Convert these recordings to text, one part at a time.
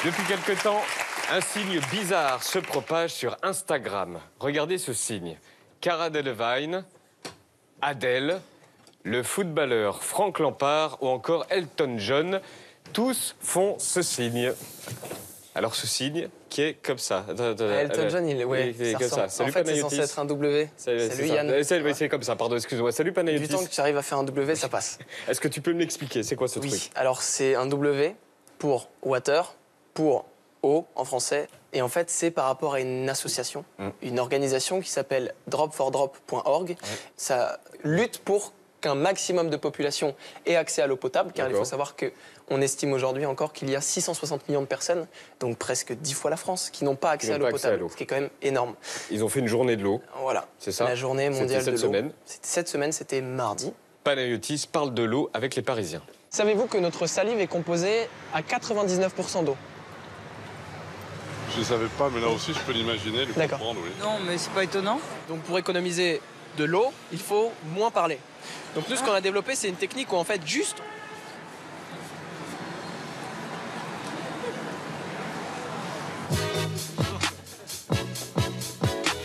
Depuis quelque temps, un signe bizarre se propage sur Instagram. Regardez ce signe. Cara Delevingne, Adèle, le footballeur Frank Lampard ou encore Elton John, tous font ce signe. Alors ce signe qui est comme ça. Elton John, il est comme ça. Salut, en fait, c'est Panayotis. censé être un W. Salut Yann. C'est comme ça, pardon, excuse-moi. Salut Panayotis. Du temps que tu arrives à faire un W, ça passe. Est-ce que tu peux me l'expliquer? C'est quoi ce truc? Oui, alors c'est un W pour water, pour eau en français. Et en fait, c'est par rapport à une association, une organisation qui s'appelle dropfordrop.org. Ça lutte pour qu'un maximum de population ait accès à l'eau potable, car il faut savoir qu'on estime aujourd'hui encore qu'il y a 660 millions de personnes, donc presque 10 fois la France, qui n'ont pas accès à l'eau potable, ce qui est quand même énorme. Ils ont fait une journée de l'eau. Voilà, c'est ça. La journée mondiale de l'eau. Semaine. Cette semaine, c'était mardi. Panayotis parle de l'eau avec les Parisiens. Savez-vous que notre salive est composée à 99% d'eau? Je ne savais pas, mais là aussi, je peux l'imaginer, le comprendre, oui. Non, mais c'est pas étonnant. Donc pour économiser de l'eau, il faut moins parler. Donc nous, ce qu'on a développé, c'est une technique où en fait, juste...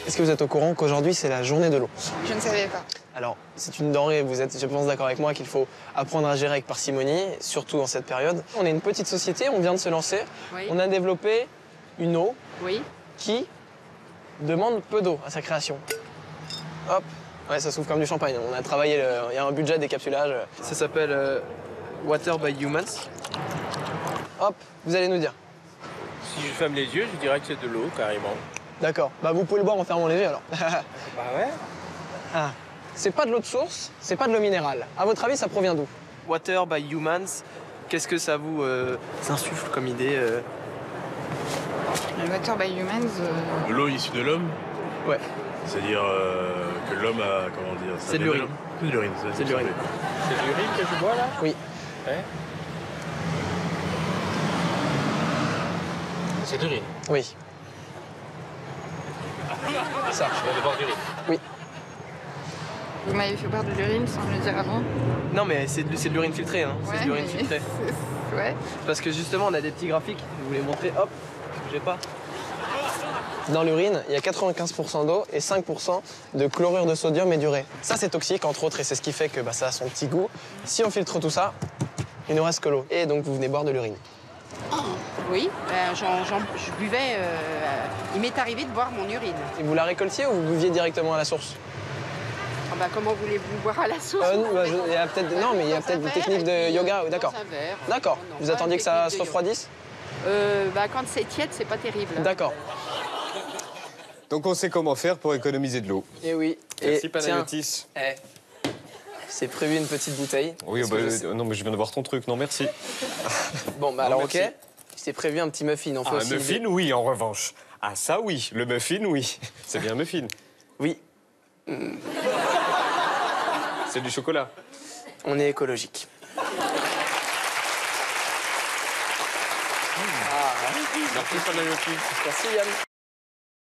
Est-ce que vous êtes au courant qu'aujourd'hui, c'est la journée de l'eau? Je ne savais pas. Alors, c'est une denrée, vous êtes, je pense, d'accord avec moi qu'il faut apprendre à gérer avec parcimonie, surtout en cette période. On est une petite société, on vient de se lancer. Oui. On a développé une eau qui demande peu d'eau à sa création. Hop, ouais, ça s'ouvre comme du champagne. On a travaillé, il y a un budget de décapsulage. Ça s'appelle Water by Humans. Hop, vous allez nous dire. Si je ferme les yeux, je dirais que c'est de l'eau, carrément. D'accord, bah vous pouvez le boire en fermant les yeux alors. Bah ouais. Ah. C'est pas de l'eau de source, c'est pas de l'eau minérale. À votre avis, ça provient d'où? Water by Humans, qu'est-ce que ça vous insuffle comme idée Le Water by Humans. De l'eau issue de l'homme? Ouais. C'est-à-dire que l'homme a, comment dire... C'est de l'urine. C'est de l'urine, c'est de l'urine. C'est de l'urine que je bois là? Oui. Ouais. C'est de l'urine? Oui. Ça. Je viens de boire de l'urine? Oui. Vous m'avez fait boire de l'urine sans me le dire avant. Non, mais c'est de l'urine filtrée, hein. Ouais, c'est de l'urine mais filtrée. Ouais. Parce que justement, on a des petits graphiques. Je vous les montrer. Hop, j'ai pas. Dans l'urine, il y a 95% d'eau et 5% de chlorure de sodium et d'urée. Ça, c'est toxique, entre autres, et c'est ce qui fait que ça a son petit goût. Si on filtre tout ça, il ne reste que l'eau. Et donc, vous venez boire de l'urine. Oui, je buvais. Il m'est arrivé de boire mon urine. Et vous la récoltiez ou vous buviez directement à la source? Ah bah, comment voulez-vous boire à la source? Il y a peut-être des techniques de yoga. D'accord. D'accord. Vous attendiez que ça se refroidisse? Quand c'est tiède, c'est pas terrible. D'accord. Donc on sait comment faire pour économiser de l'eau. Et oui. Merci Panayotis. C'est prévu une petite bouteille. Oui, non mais je viens de voir ton truc, non merci. Bon, bah alors ok. C'est prévu un petit muffin. On fait aussi un muffin, oui, en revanche. Ah ça, oui. Le muffin, oui. C'est bien muffin. Oui. C'est du chocolat. On est écologique. Merci Panayotis. Merci Yann.